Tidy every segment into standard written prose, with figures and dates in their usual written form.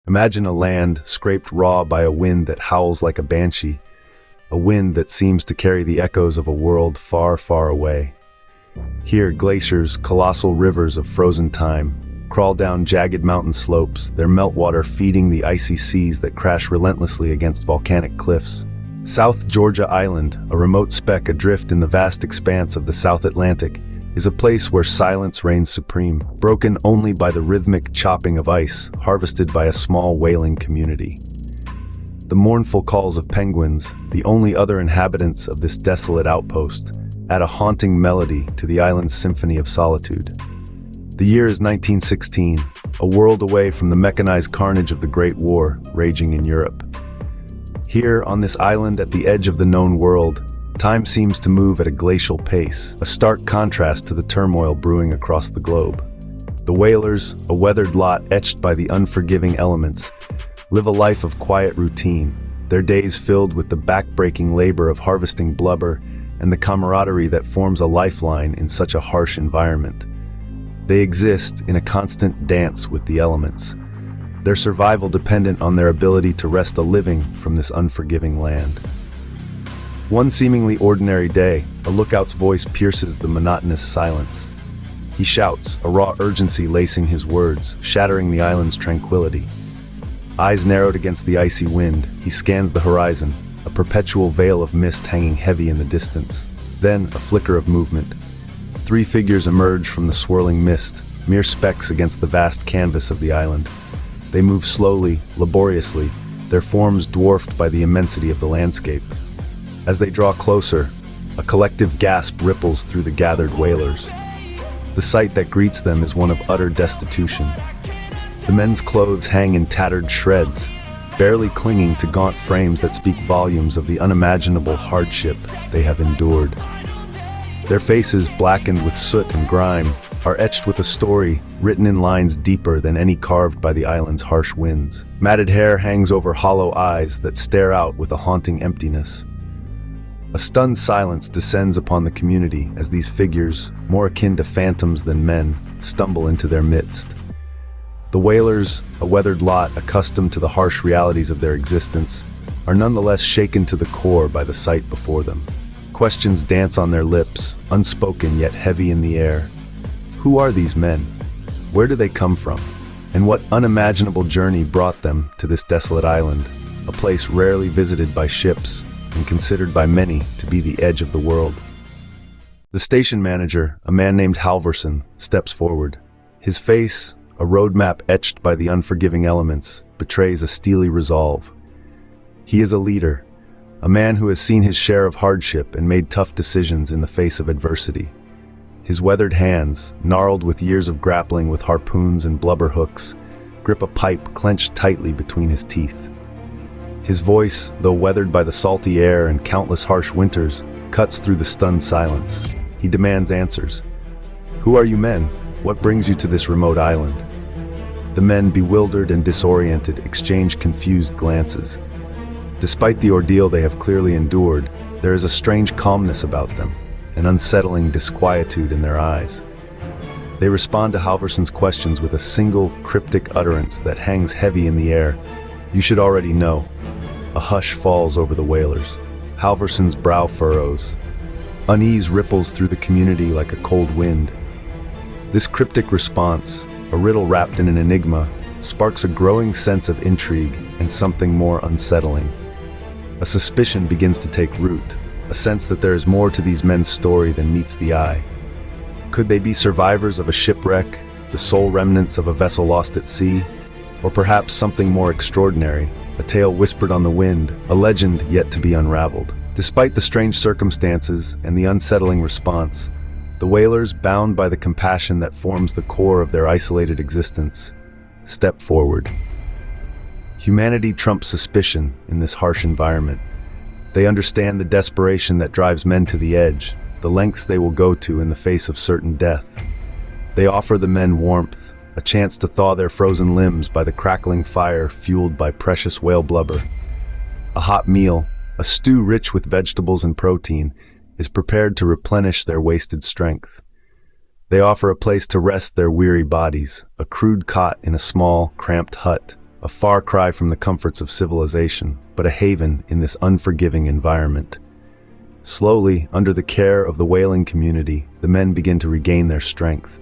Imagine a land scraped raw by a wind that howls like a banshee, a wind that seems to carry the echoes of a world far, far away. Here, glaciers, colossal rivers of frozen time, crawl down jagged mountain slopes, their meltwater feeding the icy seas that crash relentlessly against volcanic cliffs. South Georgia Island, a remote speck adrift in the vast expanse of the South Atlantic, is a place where silence reigns supreme, broken only by the rhythmic chopping of ice, harvested by a small whaling community. The mournful calls of penguins, the only other inhabitants of this desolate outpost, add a haunting melody to the island's symphony of solitude. The year is 1916, a world away from the mechanized carnage of the Great War raging in Europe. Here, on this island at the edge of the known world, time seems to move at a glacial pace, a stark contrast to the turmoil brewing across the globe. The whalers, a weathered lot etched by the unforgiving elements, live a life of quiet routine, their days filled with the back-breaking labor of harvesting blubber and the camaraderie that forms a lifeline in such a harsh environment. They exist in a constant dance with the elements, their survival dependent on their ability to wrest a living from this unforgiving land. One seemingly ordinary day, a lookout's voice pierces the monotonous silence. He shouts, a raw urgency lacing his words, shattering the island's tranquility. Eyes narrowed against the icy wind, he scans the horizon, a perpetual veil of mist hanging heavy in the distance. Then, a flicker of movement. 3 figures emerge from the swirling mist, mere specks against the vast canvas of the island. They move slowly, laboriously, their forms dwarfed by the immensity of the landscape. As they draw closer, a collective gasp ripples through the gathered whalers. The sight that greets them is one of utter destitution. The men's clothes hang in tattered shreds, barely clinging to gaunt frames that speak volumes of the unimaginable hardship they have endured. Their faces, blackened with soot and grime, are etched with a story written in lines deeper than any carved by the island's harsh winds. Matted hair hangs over hollow eyes that stare out with a haunting emptiness. A stunned silence descends upon the community as these figures, more akin to phantoms than men, stumble into their midst. The whalers, a weathered lot accustomed to the harsh realities of their existence, are nonetheless shaken to the core by the sight before them. Questions dance on their lips, unspoken yet heavy in the air. Who are these men? Where do they come from? And what unimaginable journey brought them to this desolate island, a place rarely visited by ships and considered by many to be the edge of the world? The station manager, a man named Halverson, steps forward. His face, a roadmap etched by the unforgiving elements, betrays a steely resolve. He is a leader, a man who has seen his share of hardship and made tough decisions in the face of adversity. His weathered hands, gnarled with years of grappling with harpoons and blubber hooks, grip a pipe clenched tightly between his teeth. His voice, though weathered by the salty air and countless harsh winters, cuts through the stunned silence. He demands answers. Who are you men? What brings you to this remote island? The men, bewildered and disoriented, exchange confused glances. Despite the ordeal they have clearly endured, there is a strange calmness about them, an unsettling disquietude in their eyes. They respond to Halverson's questions with a single, cryptic utterance that hangs heavy in the air. You should already know. A hush falls over the whalers. Halverson's brow furrows. Unease ripples through the community like a cold wind. This cryptic response, a riddle wrapped in an enigma, sparks a growing sense of intrigue and something more unsettling. A suspicion begins to take root, a sense that there is more to these men's story than meets the eye. Could they be survivors of a shipwreck, the sole remnants of a vessel lost at sea, or perhaps something more extraordinary, a tale whispered on the wind, a legend yet to be unraveled? Despite the strange circumstances and the unsettling response, the whalers, bound by the compassion that forms the core of their isolated existence, step forward. Humanity trumps suspicion in this harsh environment. They understand the desperation that drives men to the edge, the lengths they will go to in the face of certain death. They offer the men warmth, a chance to thaw their frozen limbs by the crackling fire fueled by precious whale blubber. A hot meal, a stew rich with vegetables and protein, is prepared to replenish their wasted strength. They offer a place to rest their weary bodies, a crude cot in a small, cramped hut, a far cry from the comforts of civilization, but a haven in this unforgiving environment. Slowly, under the care of the whaling community, the men begin to regain their strength.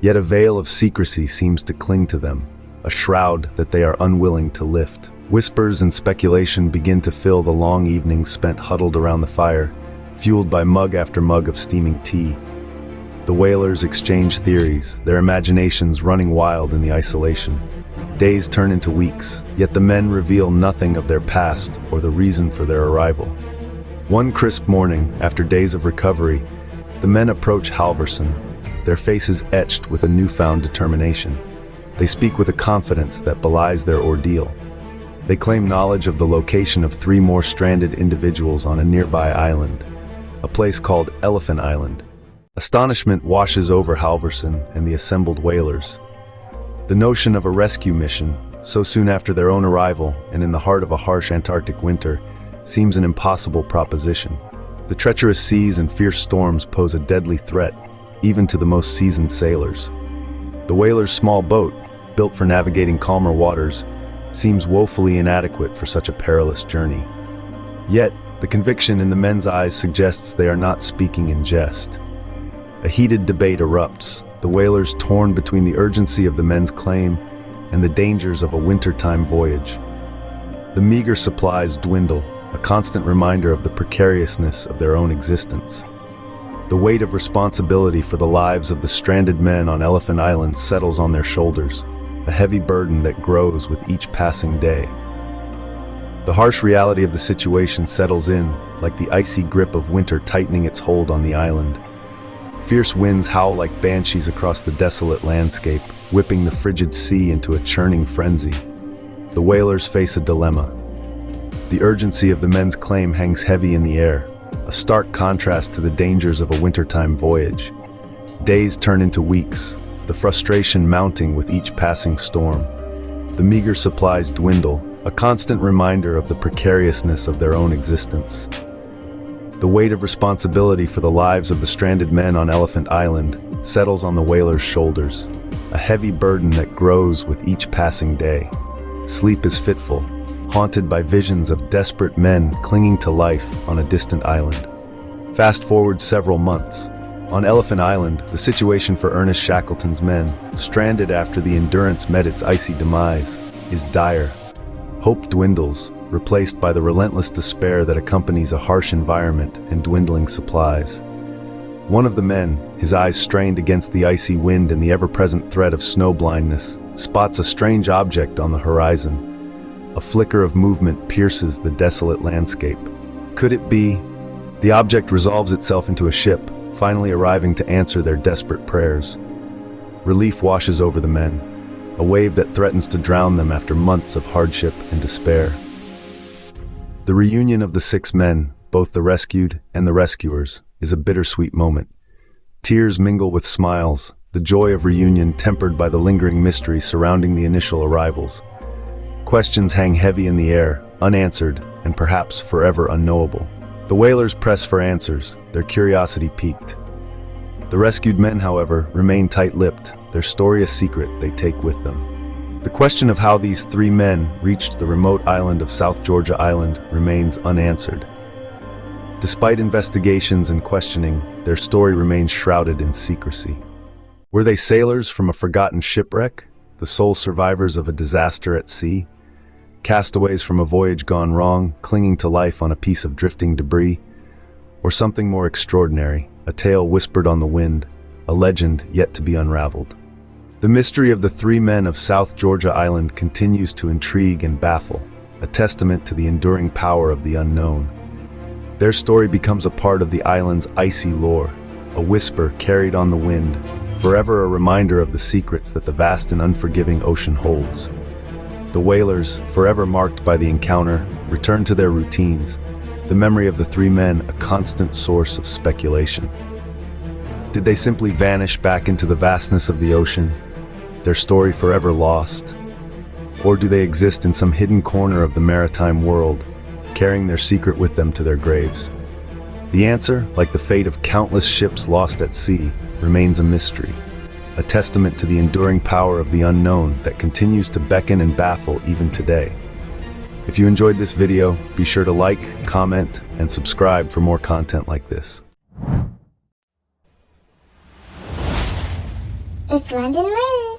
Yet a veil of secrecy seems to cling to them, a shroud that they are unwilling to lift. Whispers and speculation begin to fill the long evenings spent huddled around the fire, fueled by mug after mug of steaming tea. The whalers exchange theories, their imaginations running wild in the isolation. Days turn into weeks, yet the men reveal nothing of their past or the reason for their arrival. One crisp morning, after days of recovery, the men approach Halverson, their faces etched with a newfound determination. They speak with a confidence that belies their ordeal. They claim knowledge of the location of 3 more stranded individuals on a nearby island, a place called Elephant Island. Astonishment washes over Halverson and the assembled whalers. The notion of a rescue mission, so soon after their own arrival and in the heart of a harsh Antarctic winter, seems an impossible proposition. The treacherous seas and fierce storms pose a deadly threat, even to the most seasoned sailors. The whaler's small boat, built for navigating calmer waters, seems woefully inadequate for such a perilous journey. Yet, the conviction in the men's eyes suggests they are not speaking in jest. A heated debate erupts, the whalers torn between the urgency of the men's claim and the dangers of a wintertime voyage. The meager supplies dwindle, a constant reminder of the precariousness of their own existence. The weight of responsibility for the lives of the stranded men on Elephant Island settles on their shoulders, a heavy burden that grows with each passing day. The harsh reality of the situation settles in, like the icy grip of winter tightening its hold on the island. Fierce winds howl like banshees across the desolate landscape, whipping the frigid sea into a churning frenzy. The whalers face a dilemma. The urgency of the men's claim hangs heavy in the air, a stark contrast to the dangers of a wintertime voyage. Days turn into weeks, the frustration mounting with each passing storm. The meager supplies dwindle, a constant reminder of the precariousness of their own existence. The weight of responsibility for the lives of the stranded men on Elephant Island settles on the whalers' shoulders, a heavy burden that grows with each passing day. Sleep is fitful, haunted by visions of desperate men clinging to life on a distant island. Fast forward several months. On Elephant Island, the situation for Ernest Shackleton's men, stranded after the Endurance met its icy demise, is dire. Hope dwindles, replaced by the relentless despair that accompanies a harsh environment and dwindling supplies. One of the men, his eyes strained against the icy wind and the ever-present threat of snow blindness, spots a strange object on the horizon. A flicker of movement pierces the desolate landscape. Could it be? The object resolves itself into a ship, finally arriving to answer their desperate prayers. Relief washes over the men, a wave that threatens to drown them after months of hardship and despair. The reunion of the 6 men, both the rescued and the rescuers, is a bittersweet moment. Tears mingle with smiles, the joy of reunion tempered by the lingering mystery surrounding the initial arrivals. Questions hang heavy in the air, unanswered, and perhaps forever unknowable. The whalers press for answers, their curiosity piqued. The rescued men, however, remain tight-lipped, their story a secret they take with them. The question of how these 3 men reached the remote island of South Georgia Island remains unanswered. Despite investigations and questioning, their story remains shrouded in secrecy. Were they sailors from a forgotten shipwreck, the sole survivors of a disaster at sea? Castaways from a voyage gone wrong, clinging to life on a piece of drifting debris? Or something more extraordinary, a tale whispered on the wind, a legend yet to be unraveled? The mystery of the 3 men of South Georgia Island continues to intrigue and baffle, a testament to the enduring power of the unknown. Their story becomes a part of the island's icy lore, a whisper carried on the wind, forever a reminder of the secrets that the vast and unforgiving ocean holds. The whalers, forever marked by the encounter, return to their routines, the memory of the 3 men a constant source of speculation. Did they simply vanish back into the vastness of the ocean, their story forever lost? Or do they exist in some hidden corner of the maritime world, carrying their secret with them to their graves? The answer, like the fate of countless ships lost at sea, remains a mystery. a testament to the enduring power of the unknown that continues to beckon and baffle even today. If you enjoyed this video, be sure to like, comment, and subscribe for more content like this. It's London Lee.